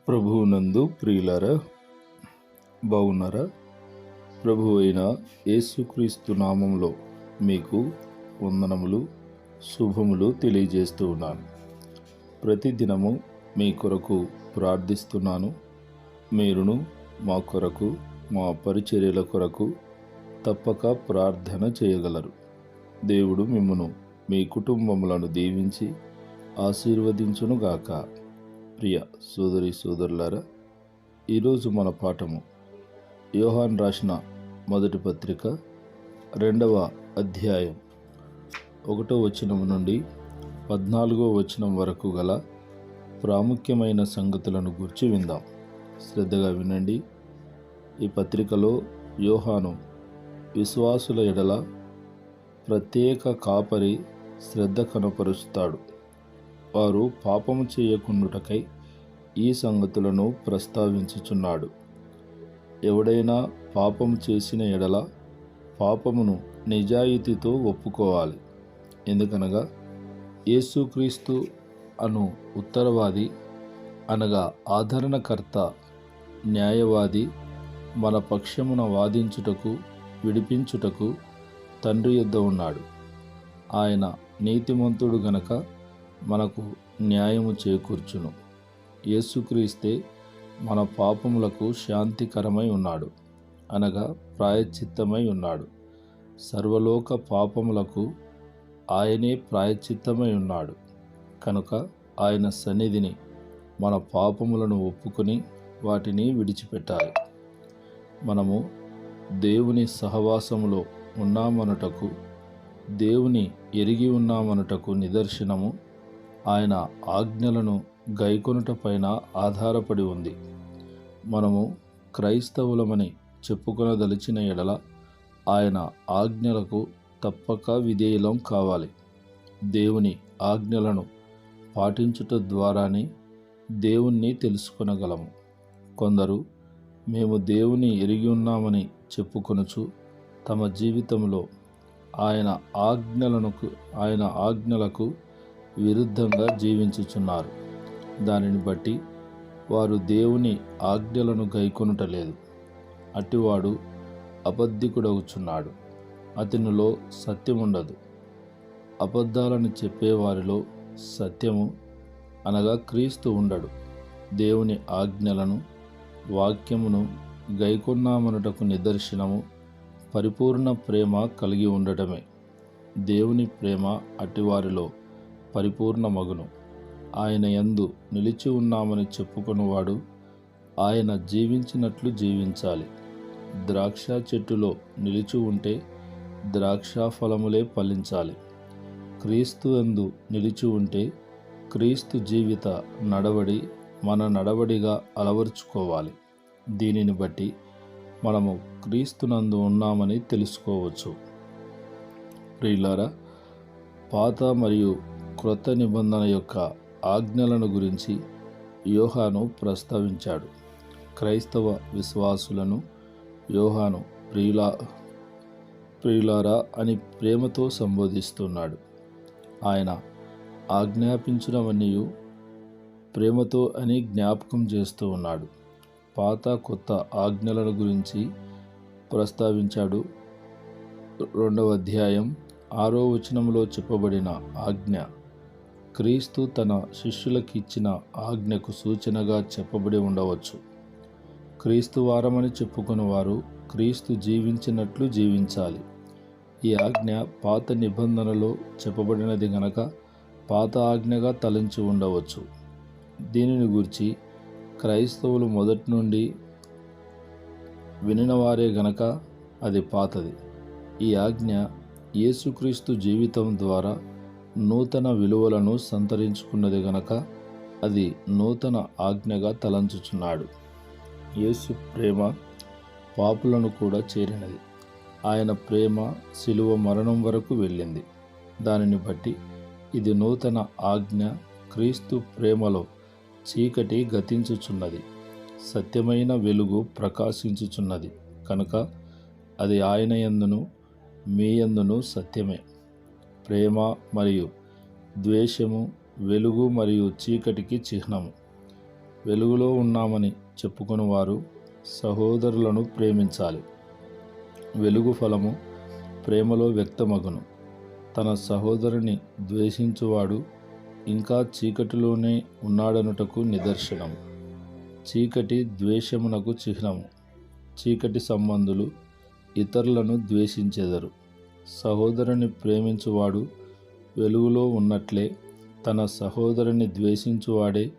ప్రభువునందు ప్రియులారా, బాగున్నారా? ప్రభు అయిన యేసుక్రీస్తు నామంలో మీకు వందనములు, శుభములు తెలియజేస్తూ ఉన్నాను. ప్రతిదినము మీ కొరకు ప్రార్థిస్తున్నాను. మీరును మా కొరకు, మా పరిచర్యల కొరకు తప్పక ప్రార్థన చేయగలరు. దేవుడు మిమ్మును, మీ కుటుంబములను దీవించి ఆశీర్వదించునుగాక. ప్రియ సోదరి సోదరులారా, ఈరోజు మన పాఠము యోహాను రాసిన మొదటి పత్రిక 2వ అధ్యాయం 1వ వచనం నుండి 14వ వచనం వరకు గల ప్రాముఖ్యమైన సంగతులను గురించి విందాం. శ్రద్ధగా వినండి. ఈ పత్రికలో యోహాను విశ్వాసుల ఎడల ప్రత్యేక కాపరి శ్రద్ధ కనపరుస్తాడు. వారు పాపము చేయకుండుటకై ఈ సంగతులను ప్రస్తావించుచున్నాడు. ఎవడైనా పాపము చేసిన ఎడల పాపమును నిజాయితీతో ఒప్పుకోవాలి. ఎందుకనగా యేసుక్రీస్తు అను ఉత్తరవాది, అనగా ఆదరణకర్త, న్యాయవాది మన పక్షమున వాదించుటకు, విడిపించుటకు తండ్రి యొద్ద ఉన్నాడు. ఆయన నీతిమంతుడు గనక మనకు న్యాయము చేకూర్చును. యేసుక్రీస్తే మన పాపములకు శాంతికరమై ఉన్నాడు, అనగా ప్రాయశ్చిత్తమై ఉన్నాడు. సర్వలోక పాపములకు ఆయనే ప్రాయశ్చిత్తమై ఉన్నాడు. కనుక ఆయన సన్నిధిని మన పాపములను ఒప్పుకొని వాటిని విడిచిపెట్టాలి. మనము దేవుని సహవాసములో ఉన్నామనుటకు, దేవుని ఎరిగి ఉన్నామనుటకు నిదర్శనము ఆయన ఆజ్ఞలను గైకొనుట పైన ఆధారపడి ఉంది. మనము క్రైస్తవులమని చెప్పుకొనదలిచిన ఎడల ఆయన ఆజ్ఞలకు తప్పక విధేయులం కావాలి. దేవుని ఆజ్ఞలను పాటించుట ద్వారానే దేవుణ్ణి తెలుసుకొనగలము. కొందరు మేము దేవుని ఎరిగి ఉన్నామని చెప్పుకొనుచు తమ జీవితంలో ఆయన ఆజ్ఞలకు విరుద్ధంగా జీవించుచున్నారు. దానిని బట్టి వారు దేవుని ఆజ్ఞలను గైకొనుటలేదు. అట్టివాడు అబద్ధికుడవుచున్నాడు, అతనిలో సత్యముండదు. అబద్ధాలను చెప్పేవారిలో సత్యము, అనగా క్రీస్తు ఉండడు. దేవుని ఆజ్ఞలను, వాక్యమును గైకొన్నామనుటకు నిదర్శనము పరిపూర్ణ ప్రేమ కలిగి ఉండటమే. దేవుని ప్రేమ అట్టివారిలో పరిపూర్ణమగును. ఆయన యందు నిలిచి ఉన్నామని చెప్పుకొనువాడు ఆయన జీవించినట్లు జీవించాలి. ద్రాక్ష చెట్టులో నిలిచి ఉంటే ద్రాక్ష ఫలములే ఫలించాలి. క్రీస్తు యందు నిలిచి ఉంటే క్రీస్తు జీవిత నడవడి మన నడవడిగా అలవర్చుకోవాలి. దీనిని బట్టి మనము క్రీస్తునందు ఉన్నామని తెలుసుకోవచ్చు. ప్రియులారా, పాత మరియు క్రొత్త నిబంధన యొక్క ఆజ్ఞలను గురించి యోహాను ప్రస్తావించాడు. క్రైస్తవ విశ్వాసులను యోహాను ప్రియులారా అని ప్రేమతో సంబోధిస్తున్నాడు. ఆయన ఆజ్ఞాపించినవన్నీ ప్రేమతో అని జ్ఞాపకం చేస్తూ ఉన్నాడు. పాత కొత్త ఆజ్ఞలను గురించి ప్రస్తావించాడు. 2వ అధ్యాయం 6వ వచనంలో చెప్పబడిన ఆజ్ఞ క్రీస్తు తన శిష్యులకు ఇచ్చిన ఆజ్ఞకు సూచనగా చెప్పబడి ఉండవచ్చు. క్రీస్తు వారమని చెప్పుకుని వారు క్రీస్తు జీవించినట్లు జీవించాలి. ఈ ఆజ్ఞ పాత నిబంధనలో చెప్పబడినది గనక పాత ఆజ్ఞగా తలంచి ఉండవచ్చు. దీనిని గూర్చి క్రైస్తవులు మొదటి నుండి వినినవారే గనక అది పాతది. ఈ ఆజ్ఞ యేసుక్రీస్తు జీవితం ద్వారా నూతన విలువలను సంతరించుకున్నది గనక అది నూతన ఆజ్ఞగా తలంచుచున్నాడు. యేసు ప్రేమ పాపులను కూడా చేరినది. ఆయన ప్రేమ శిలువ మరణం వరకు వెళ్ళింది. దానిని బట్టి ఇది నూతన ఆజ్ఞ. క్రీస్తు ప్రేమలో చీకటి గతించుచున్నది, సత్యమైన వెలుగు ప్రకాశించుచున్నది కనుక అది ఆయన యందును మీ యందును సత్యమే. ప్రేమ మరియు ద్వేషము వెలుగు మరియు చీకటికి చిహ్నము. వెలుగులో ఉన్నామని చెప్పుకొని వారు సహోదరులను ప్రేమించాలి. వెలుగు ఫలము ప్రేమలో వ్యక్తమగును. తన సహోదరుని ద్వేషించువాడు ఇంకా చీకటిలోనే ఉన్నాడనుటకు నిదర్శనము. చీకటి ద్వేషమునకు చిహ్నము. చీకటి సంబంధులు ఇతరులను ద్వేషించెదరు. సహోదరుని ప్రేమించువాడు వెలుగులో ఉన్నట్లే తన సహోదరుని ద్వేషించువాడే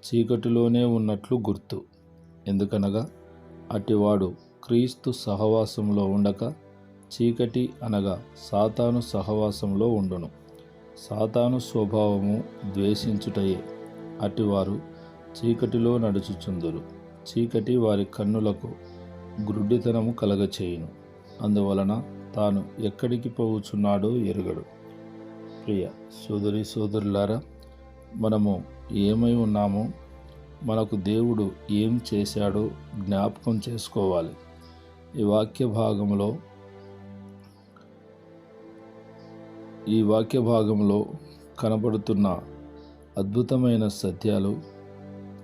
చీకటిలోనే ఉన్నట్లు గుర్తు. ఎందుకనగా అటివాడు క్రీస్తు సహవాసంలో ఉండక చీకటి అనగా సాతాను సహవాసంలో ఉండును. సాతాను స్వభావము ద్వేషించుటయే. అటివారు చీకటిలో నడుచుచుందురు. చీకటి వారి కన్నులకు గ్రుడ్డితనము కలగచేయును. అందువలన తాను ఎక్కడికి పోవుచున్నాడో ఎరుగడు. ప్రియ సోదరి సోదరులారా, మనము ఏమై ఉన్నామో, మనకు దేవుడు ఏం చేశాడో జ్ఞాపకం చేసుకోవాలి. ఈ వాక్య భాగంలో కనబడుతున్న అద్భుతమైన సత్యాలు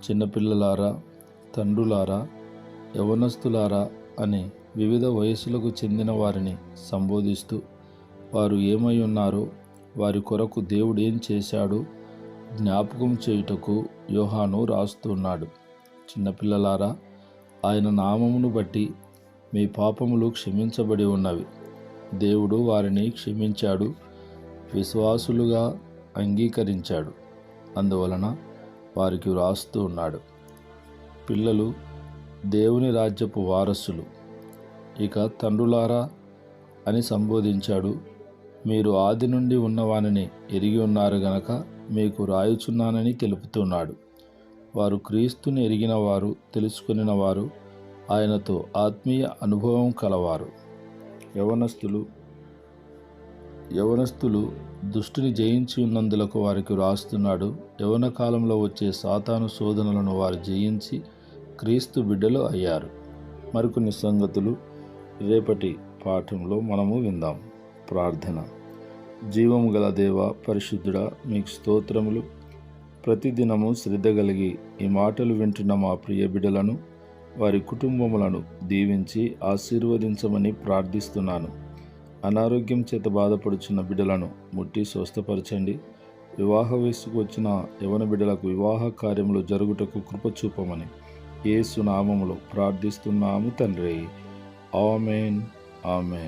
చిన్నపిల్లలారా, తండ్రులారా, యవనస్తులారా అని వివిధ వయసులకు చెందిన వారిని సంబోధిస్తూ వారు ఏమై ఉన్నారో, వారి కొరకు దేవుడు ఏం చేశాడో జ్ఞాపకం చేయుటకు యోహాను రాస్తున్నాడు. చిన్నపిల్లలారా, ఆయన నామమును బట్టి మీ పాపములు క్షమించబడి ఉన్నవి. దేవుడు వారిని క్షమించాడు, విశ్వాసులుగా అంగీకరించాడు. అందువలన వారికి వ్రాస్తూ ఉన్నాడు. పిల్లలు దేవుని రాజ్యపు వారసులు. ఇక తండ్రులారా అని సంబోధించాడు. మీరు ఆది నుండి ఉన్నవానిని ఎరిగి ఉన్నారు గనక మీకు రాయుచున్నానని తెలుపుతున్నాడు. వారు క్రీస్తుని ఎరిగిన వారు, తెలుసుకొనిన వారు, ఆయనతో ఆత్మీయ అనుభవం కలవారు. యవనస్తులు దుష్టుని జయించి ఉన్నందులకు వారికి వ్రాస్తున్నాడు. యవన కాలంలో వచ్చే సాతాను శోధనలను వారు జయించి క్రీస్తు బిడ్డలు అయ్యారు. మరికొన్ని సంగతులు రేపటి పాఠంలో మనము విందాం. ప్రార్థన. జీవము గల దేవ, పరిశుద్ధుడా, మీకు స్తోత్రములు. ప్రతిదినము శ్రద్ధ కలిగి ఈ మాటలు వింటున్న మా ప్రియ బిడ్డలను, వారి కుటుంబములను దీవించి ఆశీర్వదించమని ప్రార్థిస్తున్నాను. అనారోగ్యం చేత బాధపడుచున్న బిడ్డలను ముట్టి స్వస్థపరచండి. వివాహ వయస్సుకు వచ్చిన యవన బిడ్డలకు వివాహ కార్యములు జరుగుటకు కృప చూపమని యేసు నామములో ప్రార్థిస్తున్నాము తండ్రి. ఆమేన్, ఆమేన్.